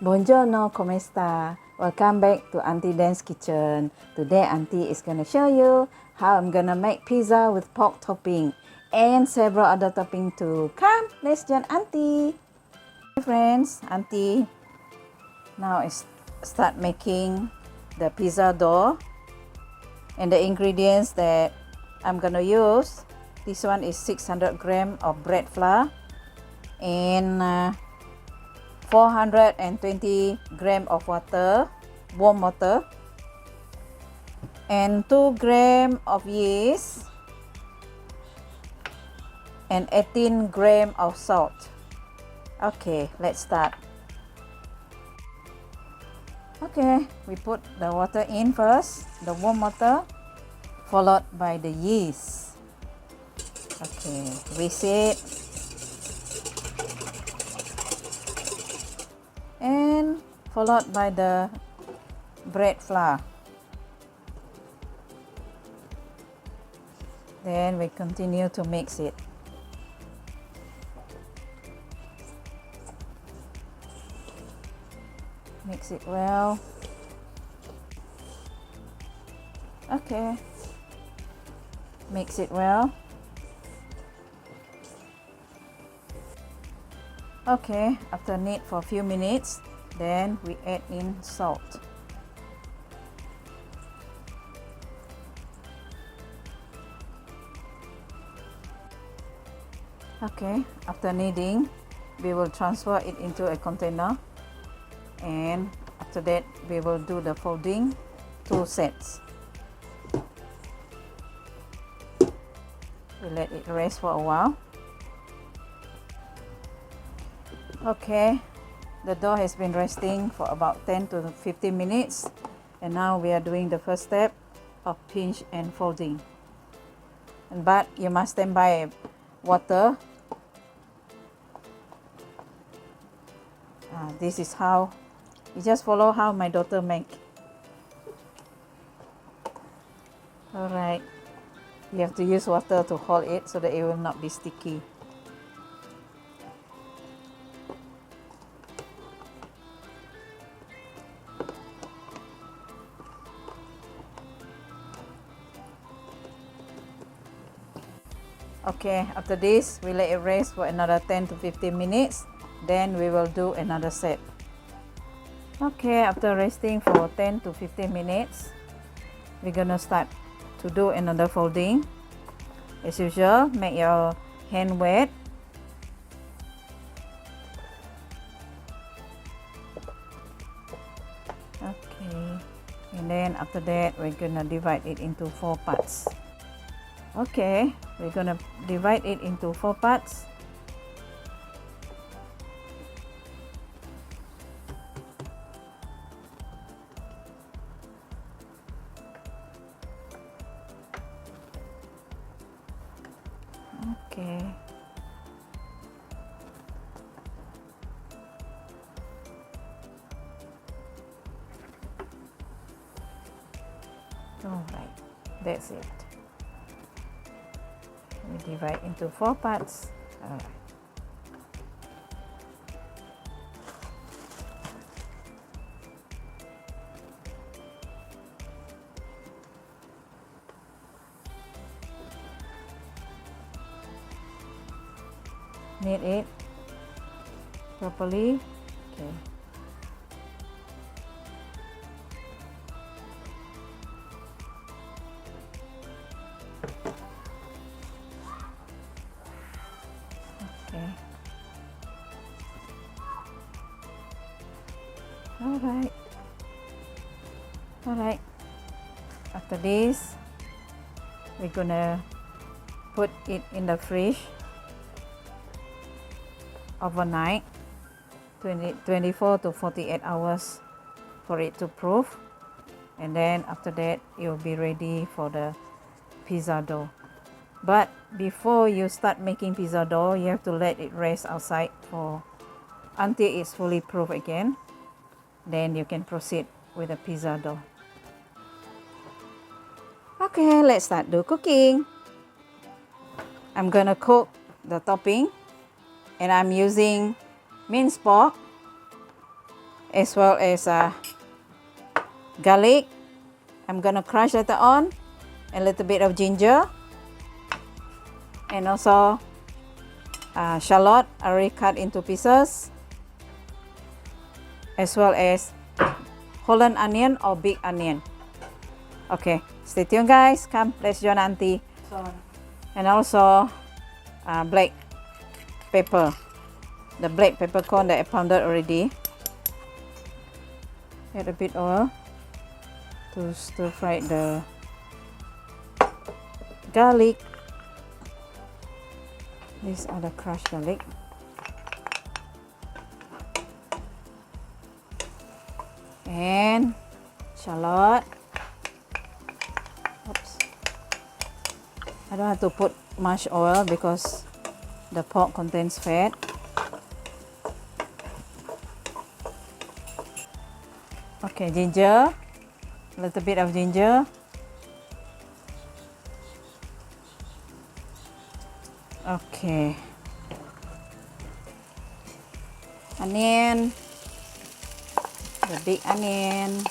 Buongiorno, come sta? Welcome back to Aunty Dann's kitchen. Today Auntie is going to show you how I'm going to make pizza with pork topping and several other toppings too. Come, let's join Auntie. Hi friends, Auntie now is start making the pizza dough, and the ingredients that I'm going to use. This one is 600 grams of bread flour and 420 grams of water, warm water, and 2 grams of yeast, and 18 grams of salt. Okay, let's start. Okay, we put the water in first, the warm water, followed by the yeast. Okay, whisk it. And followed by the bread flour. Then we continue to mix it. Mix it well. Okay. Mix it well. Okay, after knead for a few minutes, then we add in salt. Okay, after kneading, we will transfer it into a container, and after that we will do the folding 2 sets. We let it rest for a while. Okay, the dough has been resting for about 10 to 15 minutes, and now we are doing the first step of pinch and folding. But you must stand by water. This is how you just follow how my daughter make. Alright, you have to use water to hold it so that it will not be sticky. Okay, after this, we let it rest for another 10 to 15 minutes. Then we will do another set. Okay, after resting for 10 to 15 minutes, we're gonna start to do another folding. As usual, make your hand wet. Okay, and then after that, we're gonna divide it into 4 parts. Okay, we're gonna divide it into 4 parts. Okay. All right, that's it. We divide into 4 parts. All right. Knead it properly. Okay. Okay. All right. All right. After this, we're gonna put it in the fridge overnight, 24 to 48 hours for it to proof, and then after that it will be ready for the pizza dough. But before you start making pizza dough, you have to let it rest outside for until it's fully proof again. Then you can proceed with the pizza dough. Okay, let's start the cooking. I'm gonna cook the topping, and I'm using minced pork, as well as garlic. I'm gonna crush later on, a little bit of ginger, and also shallot already cut into pieces, as well as Holland onion or big onion. Okay, stay tuned guys. Come, let's join Auntie. And also black pepper, the black peppercorn that I pounded already. Add a bit oil to stir fry the garlic. These are the crushed garlic. And shallot. Oops. I don't have to put much oil because the pork contains fat. Okay, ginger, a little bit of ginger. Okay. Onion, the big onion.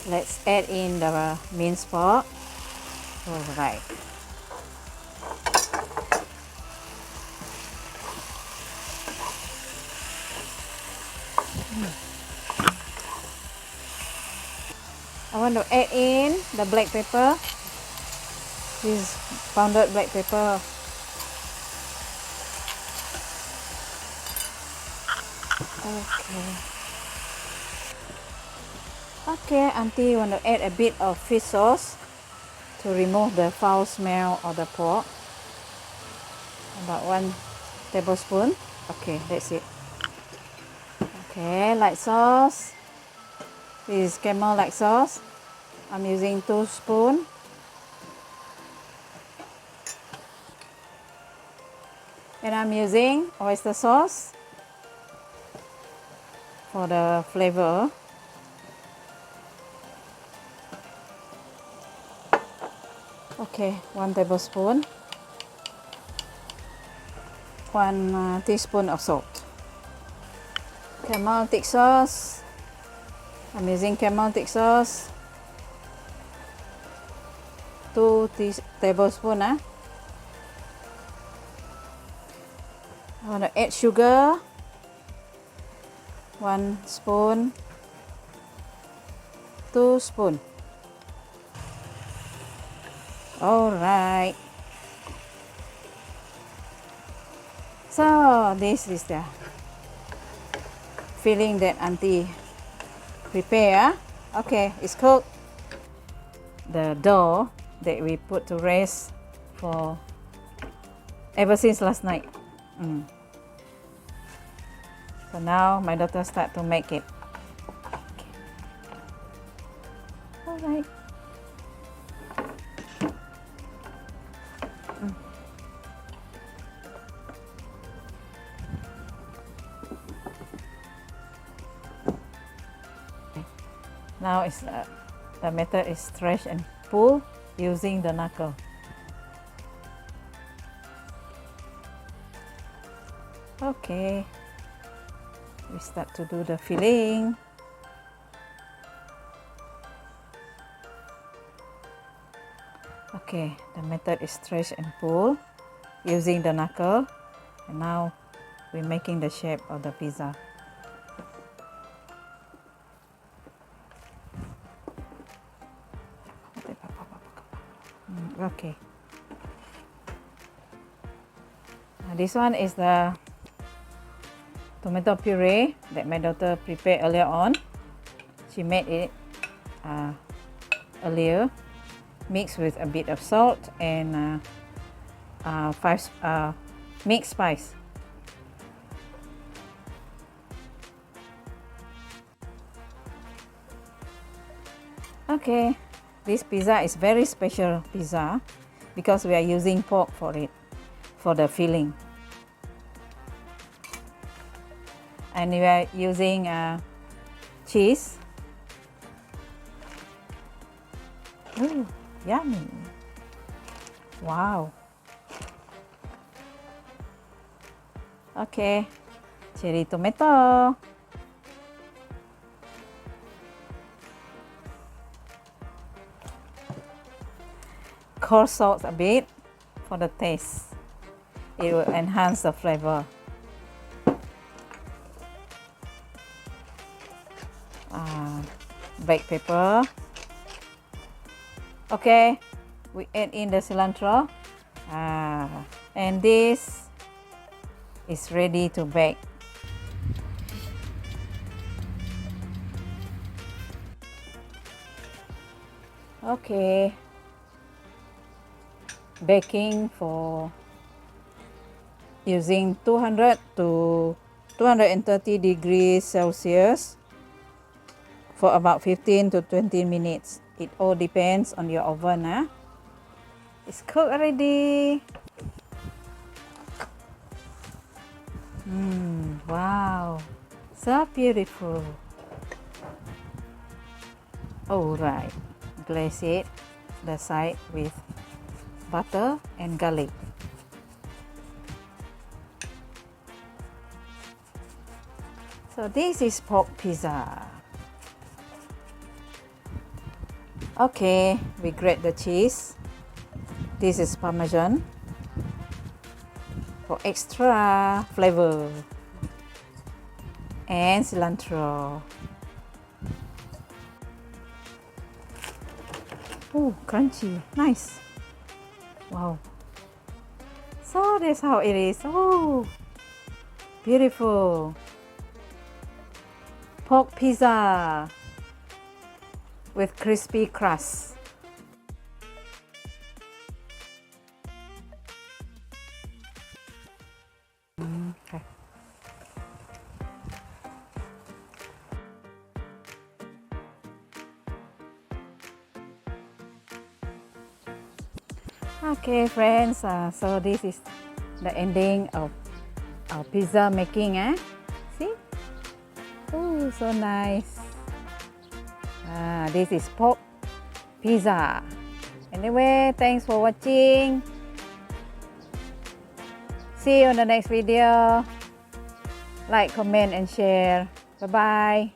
Let's add in the minced pork. All right. I want to add in the black pepper. This is pounded black pepper. Okay. Okay, Auntie want to add a bit of fish sauce to remove the foul smell of the pork. About 1 tablespoon. Okay, that's it. Okay, light sauce. This is camel light sauce. I'm using 2 spoons. And I'm using oyster sauce for the flavor. Okay, 1 tablespoon. 1 teaspoon of salt. Camel thick sauce. I'm using camel thick sauce. 2 tablespoons. I want to add sugar. 1 spoon. 2 spoons. All right. So this is the filling that Auntie prepare. Okay, it's cooked. The dough that we put to rest for ever since last night. So now my daughter start to make it. Okay. All right. Now it's the method is stretch and pull using the knuckle. Okay, we start to do the filling. Okay, the method is stretch and pull using the knuckle, and now we're making the shape of the pizza. Okay. This one is the tomato puree that my daughter prepared earlier on. She made it earlier, mixed with a bit of salt and 5 mixed spice. Okay. This pizza is very special pizza because we are using pork for it, for the filling. And we are using cheese. Ooh, yummy. Wow. Okay, cherry tomato. Coarse salt a bit for the taste. It will enhance the flavor. Black pepper. Okay, we add in the cilantro. And this is ready to bake. Okay, baking for using 200 to 230 degrees Celsius for about 15 to 20 minutes. It all depends on your oven. It's cooked already. Wow, so beautiful. Alright, glaze it the side with butter and garlic. So this is pork pizza. Okay, we grate the cheese. This is Parmesan for extra flavor, and cilantro. Oh, crunchy, nice. Wow. So that's how it is. Oh, beautiful. Pork pizza with crispy crust. Okay. Okay, friends. So this is the ending of our pizza making. See? Oh, so nice. This is pork pizza. Anyway, thanks for watching. See you on the next video. Like, comment, and share. Bye-bye.